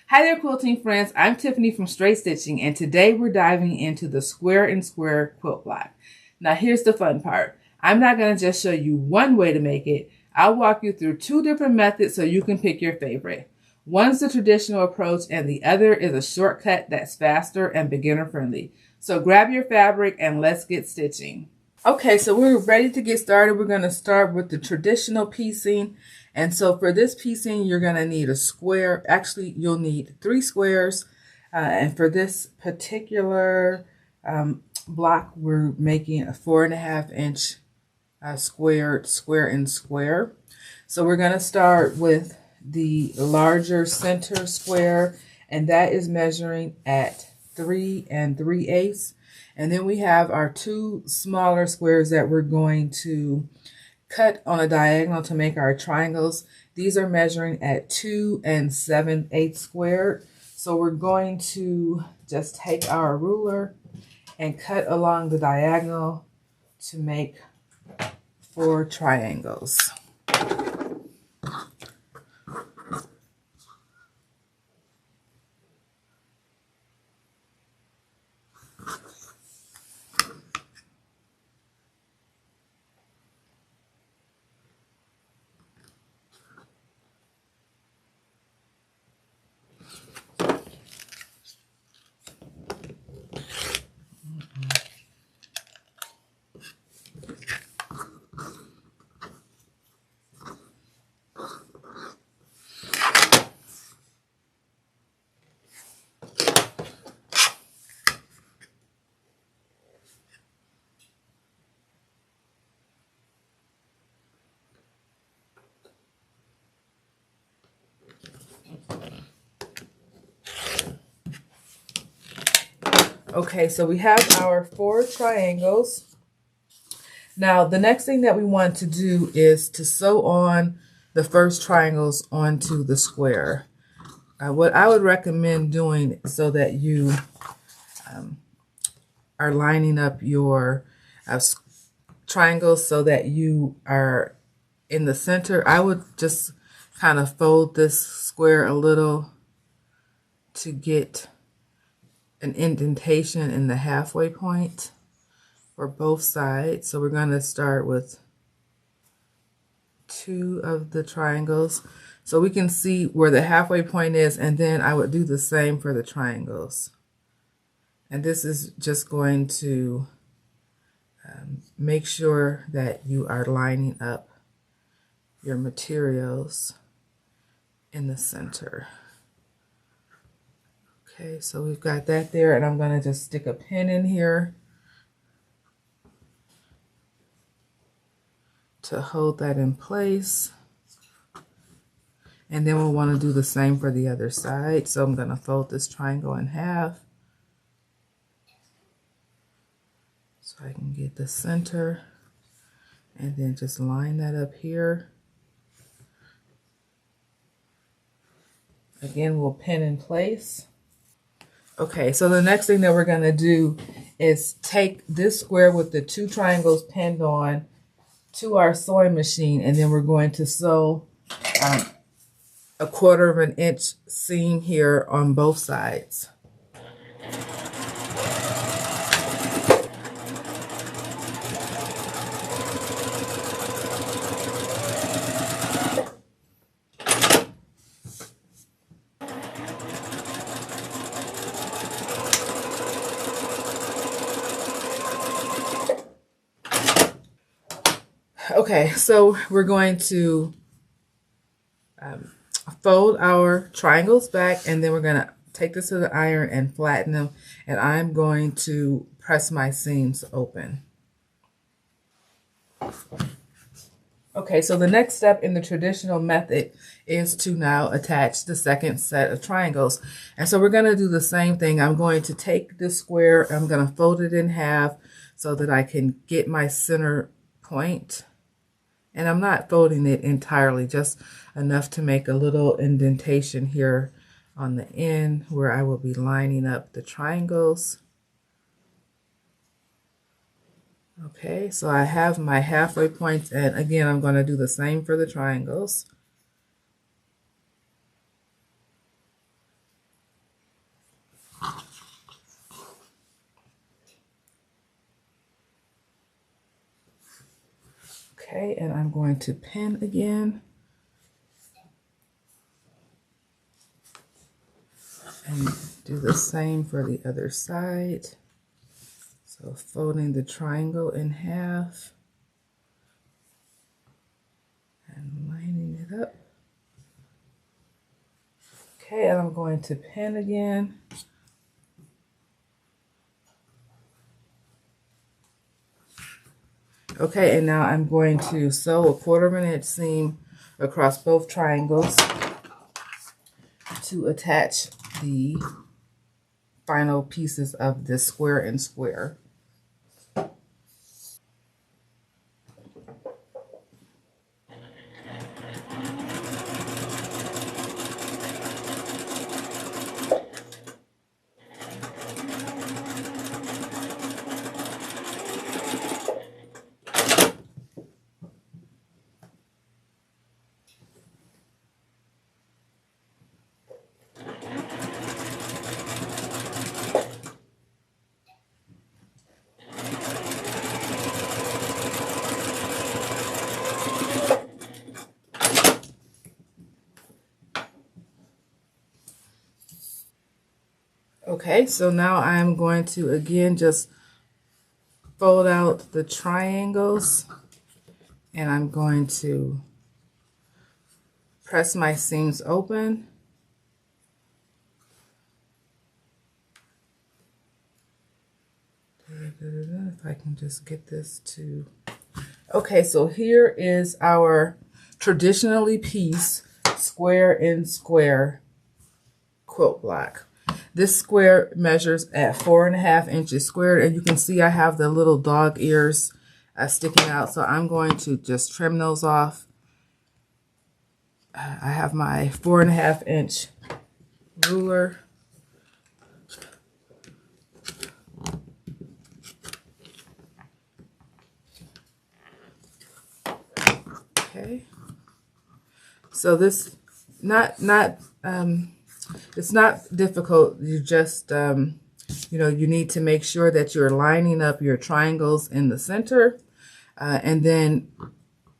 Hi there, quilting friends. I'm Tiffany from Straight Stitching, and today we're diving into the square and square quilt block. Now, here's the fun part. I'm not going to just show you one way to make it. I'll walk you through two different methods so you can pick your favorite. One's the traditional approach, and the other is a shortcut that's faster and beginner friendly. So grab your fabric and let's get stitching. Okay, so we're ready to get started. We're going to start with the traditional piecing. And so for this piecing, you're going to need a square. Actually, you'll need 3 squares. And for this particular block, we're making a 4.5 inch square and square. So we're going to start with the larger center square, and that is measuring at 3 3/8. And then we have our 2 smaller squares that we're going to cut on a diagonal to make our triangles. These are measuring at 2 7/8 squared. So we're going to just take our ruler and cut along the diagonal to make 4 triangles. Okay, so we have our 4 triangles. Now, the next thing that we want to do is to sew on the first triangles onto the square. What I would recommend doing so that you are lining up your triangles so that you are in the center, I would just kind of fold this square a little to get an indentation in the halfway point for both sides. So we're going to start with 2 of the triangles so we can see where the halfway point is, and then I would do the same for the triangles. And this is just going to make sure that you are lining up your materials in the center. Okay, so we've got that there, and I'm going to just stick a pin in here to hold that in place. And then we'll want to do the same for the other side. So I'm going to fold this triangle in half so I can get the center, and then just line that up here. Again, we'll pin in place. Okay, so the next thing that we're going to do is take this square with the 2 triangles pinned on to our sewing machine, and then we're going to sew a 1/4 inch seam here on both sides. Okay, so we're going to fold our triangles back, and then we're going to take this to the iron and flatten them, and I'm going to press my seams open. Okay, so the next step in the traditional method is to now attach the second set of triangles. And so we're going to do the same thing. I'm going to take this square, I'm going to fold it in half so that I can get my center point. And I'm not folding it entirely, just enough to make a little indentation here on the end where I will be lining up the triangles. Okay, so I have my halfway points, and again, I'm going to do the same for the triangles. Okay, and I'm going to pin again. And do the same for the other side. So folding the triangle in half and lining it up. Okay, and I'm going to pin again. Okay, and now I'm going to sew a 1/4 inch seam across both triangles to attach the final pieces of this square and square. Okay, so now I'm going to again just fold out the triangles, and I'm going to press my seams open. If I can just get this to... Okay, so here is our traditionally piece square and square quilt block. This square measures at 4.5 inches squared, and you can see I have the little dog ears sticking out, so I'm going to just trim those off. I have my 4.5 inch ruler. Okay, so this it's not difficult. You just you know, you need to make sure that you're lining up your triangles in the center, and then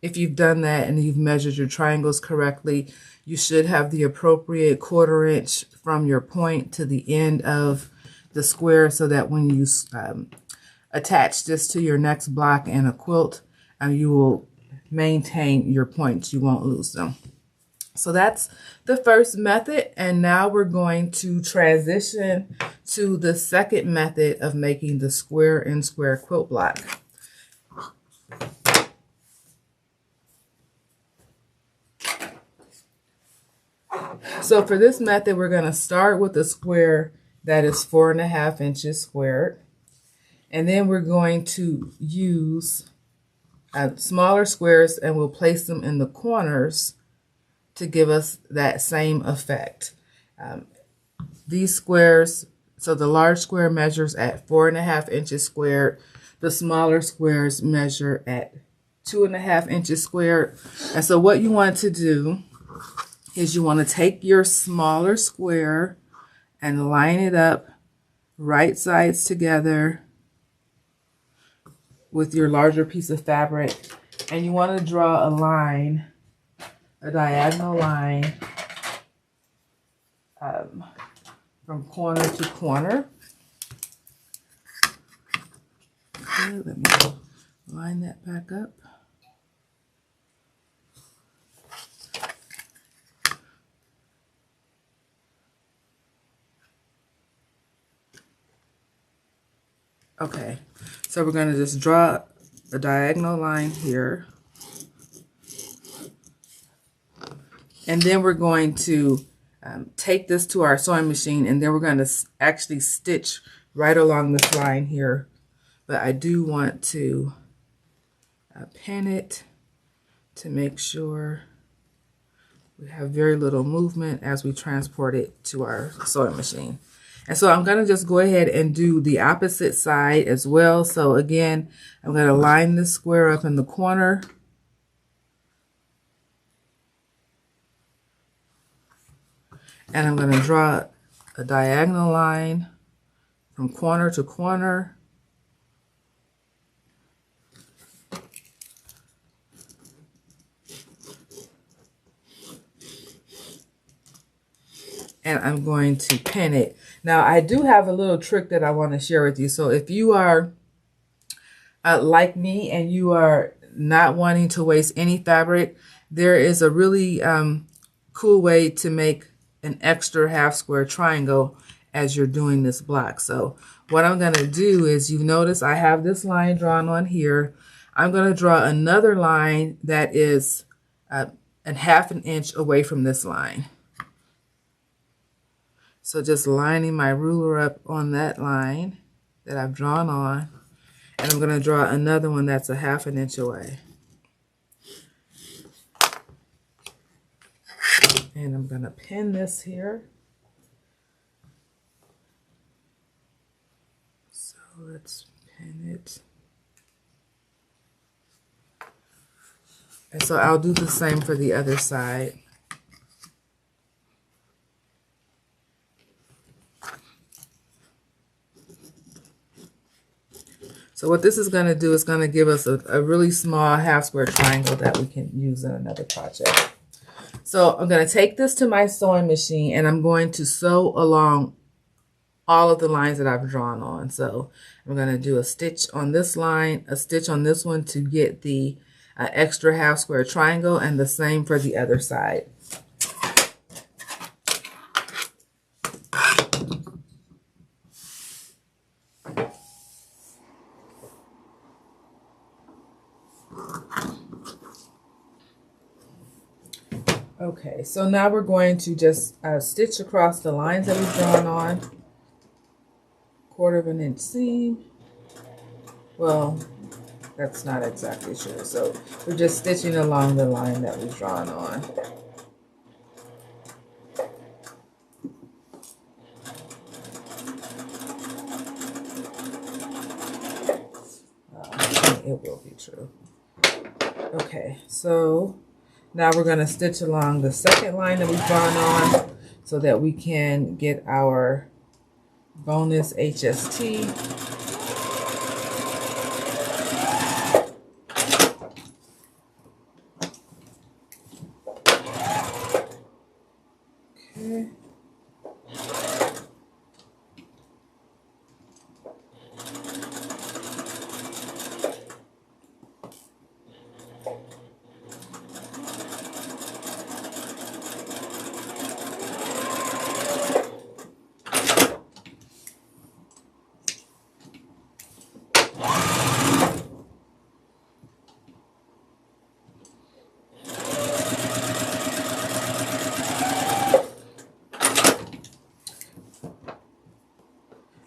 if you've done that and you've measured your triangles correctly, you should have the appropriate 1/4 inch from your point to the end of the square, so that when you attach this to your next block and a quilt, you will maintain your points. You won't lose them. So that's the first method, and now we're going to transition to the second method of making the square and square quilt block. So for this method, we're going to start with a square that is 4.5 inches squared, and then we're going to use smaller squares, and we'll place them in the corners to give us that same effect. These squares, so the large square measures at 4.5 inches squared. The smaller squares measure at 2.5 inches squared. And so what you want to do is you want to take your smaller square and line it up right sides together with your larger piece of fabric. And you want to draw a line, a diagonal line, from corner to corner. Okay, let me line that back up. Okay, so we're going to just draw a diagonal line here. And then we're going to take this to our sewing machine, and then we're going to actually stitch right along this line here. But I do want to pin it to make sure we have very little movement as we transport it to our sewing machine. And so I'm going to just go ahead and do the opposite side as well. So again, I'm going to line this square up in the corner. And I'm going to draw a diagonal line from corner to corner. and I'm going to pin it. Now, I do have a little trick that I want to share with you. So if you are like me and you are not wanting to waste any fabric, there is a really cool way to make an extra half square triangle as you're doing this block. So what I'm going to do is, you notice I have this line drawn on here. I'm going to draw another line that is a half an inch away from this line. So just lining my ruler up on that line that I've drawn on, and I'm going to draw another one that's a half an inch away. And I'm going to pin this here. So let's pin it. And so I'll do the same for the other side. So what this is going to do is going to give us a really small half square triangle that we can use in another project. So I'm going to take this to my sewing machine and I'm going to sew along all of the lines that I've drawn on. So I'm going to do a stitch on this line, a stitch on this one to get the extra half square triangle, and the same for the other side. Okay, so now we're going to just stitch across the lines that we've drawn on. 1/4 inch seam. Well, that's not exactly true. So we're just stitching along the line that we've drawn on. It will be true. Okay, so now we're going to stitch along the second line that we've drawn on so that we can get our bonus HST. Okay.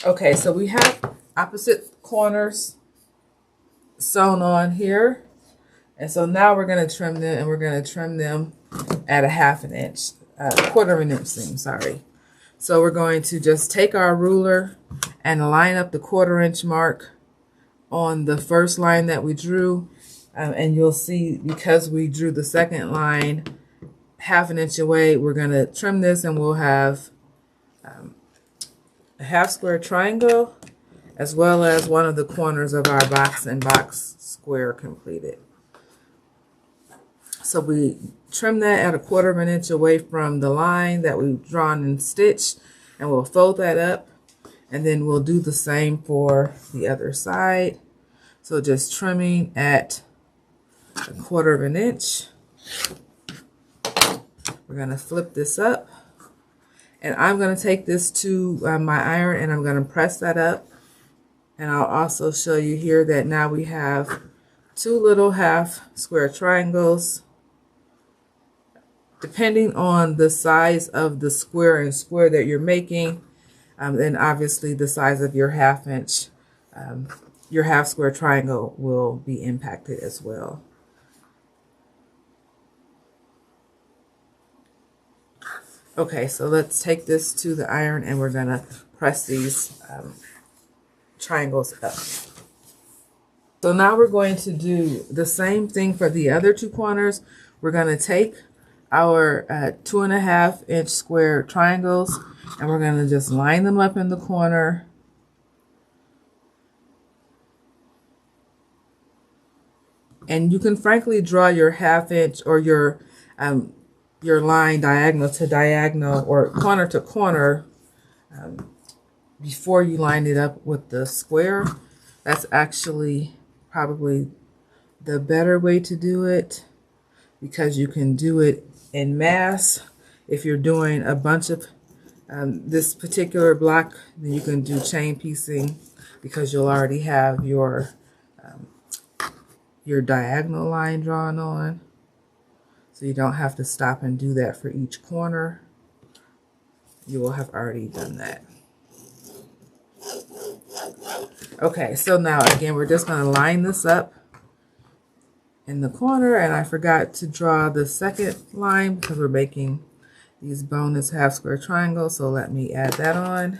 Okay, so we have opposite corners sewn on here. And so now we're going to trim them, and we're going to trim them at a 1/2 inch, 1/4 inch seam, sorry. So we're going to just take our ruler and line up the 1/4 inch mark on the first line that we drew. And you'll see, because we drew the second line 1/2 inch away, we're going to trim this and we'll have a half square triangle as well as one of the corners of our box and box square completed. So we trim that at a 1/4 inch away from the line that we've drawn and stitched, and we'll fold that up, and then we'll do the same for the other side. So just trimming at a 1/4 inch. We're going to flip this up, and I'm going to take this to my iron and I'm going to press that up. And I'll also show you here that now we have 2 little half square triangles. Depending on the size of the square and square that you're making, then obviously the size of your 1/2 inch, your half square triangle will be impacted as well. Okay, so let's take this to the iron and we're going to press these triangles up. So now we're going to do the same thing for the other 2 corners. We're going to take our 2.5 inch square triangles and we're going to just line them up in the corner. And you can frankly draw your 1/2 inch or your your line diagonal to diagonal or corner to corner before you line it up with the square. That's actually probably the better way to do it, because you can do it en masse. If you're doing a bunch of this particular block, then you can do chain piecing, because you'll already have your diagonal line drawn on. So you don't have to stop and do that for each corner. You will have already done that. Okay, so now again, we're just going to line this up in the corner, and I forgot to draw the second line because we're making these bonus half square triangles, so let me add that on.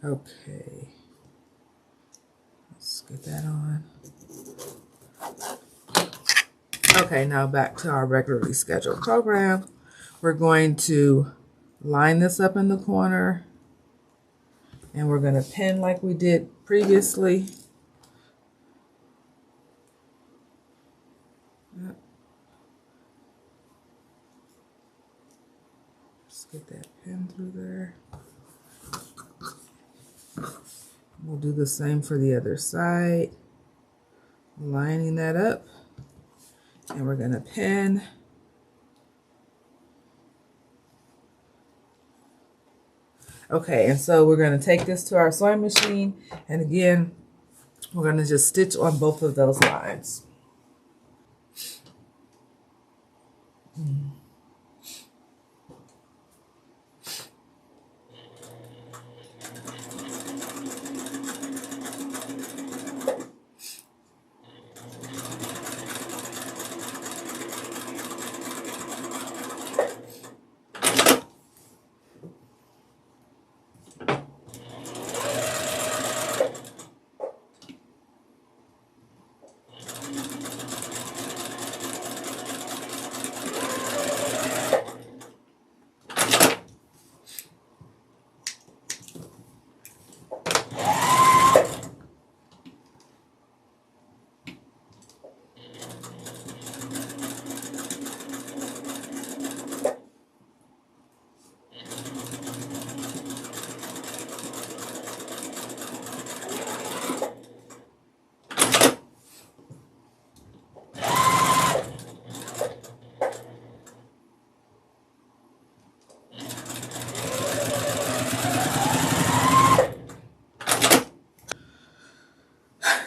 Okay, let's get that on. Okay, now back to our regularly scheduled program. We're going to line this up in the corner, and we're going to pin like we did previously. Just get that pin through there. We'll do the same for the other side, lining that up, and we're going to pin. Okay, and so we're going to take this to our sewing machine, and again, we're going to just stitch on both of those lines.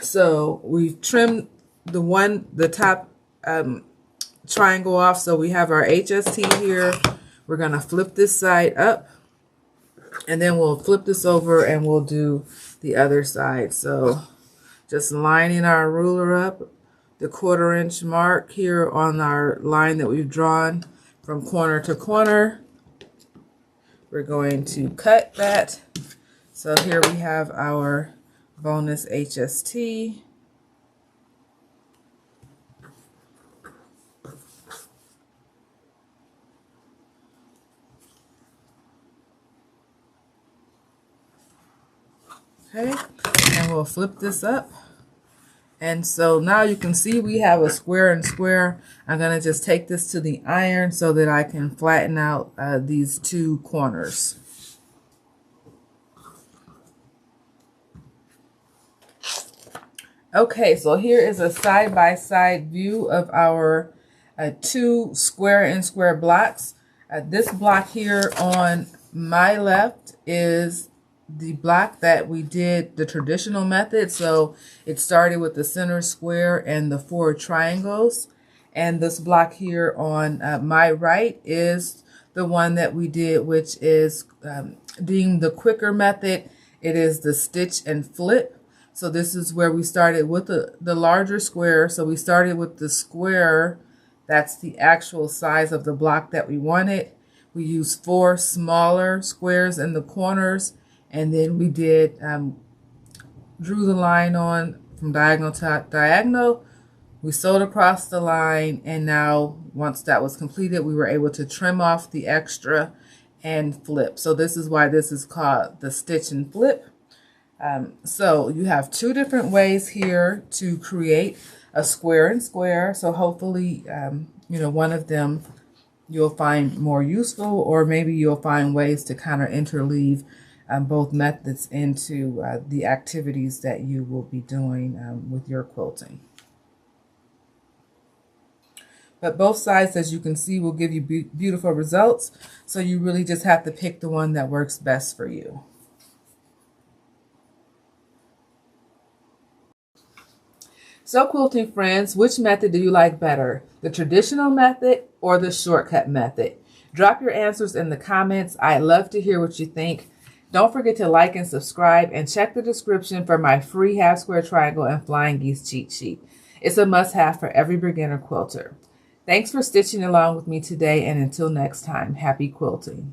So we've trimmed the top triangle off. So we have our HST here. We're going to flip this side up, and then we'll flip this over and we'll do the other side. So just lining our ruler up, the 1/4 inch mark here on our line that we've drawn from corner to corner. We're going to cut that. So here we have our bonus HST. Okay, and we'll flip this up. And so now you can see we have a square and square. I'm going to just take this to the iron so that I can flatten out these two corners. Okay, so here is a side-by-side view of our two square and square blocks. This block here on my left is the block that we did the traditional method. So it started with the center square and the 4 triangles. And this block here on my right is the one that we did, which is deemed the quicker method. It is the stitch and flip. So this is where we started with the larger square. So we started with the square. That's the actual size of the block that we wanted. We used 4 smaller squares in the corners. And then we did, drew the line on from diagonal to diagonal. We sewed across the line. And now once that was completed, we were able to trim off the extra and flip. So this is why this is called the stitch and flip. So you have two different ways here to create a square and square. So hopefully, one of them you'll find more useful, or maybe you'll find ways to kind of interleave both methods into the activities that you will be doing with your quilting. But both sides, as you can see, will give you beautiful results. So you really just have to pick the one that works best for you. So quilting friends, which method do you like better? The traditional method or the shortcut method? Drop your answers in the comments. I'd love to hear what you think. Don't forget to like and subscribe, and check the description for my free half square triangle and flying geese cheat sheet. It's a must-have for every beginner quilter. Thanks for stitching along with me today, and until next time, happy quilting.